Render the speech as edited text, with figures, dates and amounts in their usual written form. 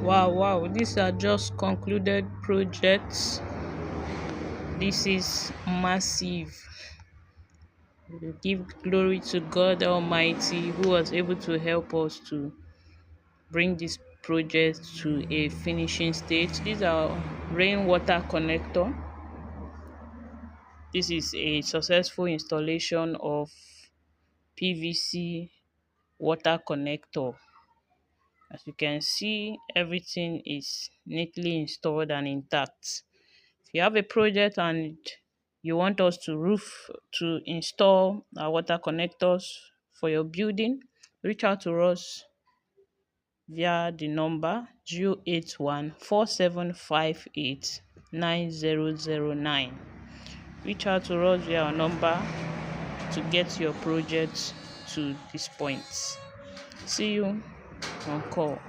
Wow, these are just concluded projects. This is massive. We give glory to God Almighty who was able to help us to bring this project to a finishing stage. These are rainwater connector. This is a successful installation of PVC water connector. As you can see, everything is neatly installed and intact. If you have a project and you want us to install our water connectors for your building, reach out to us via the number 08147589009. Reach out to us via our number to get your project to this point. See you on call.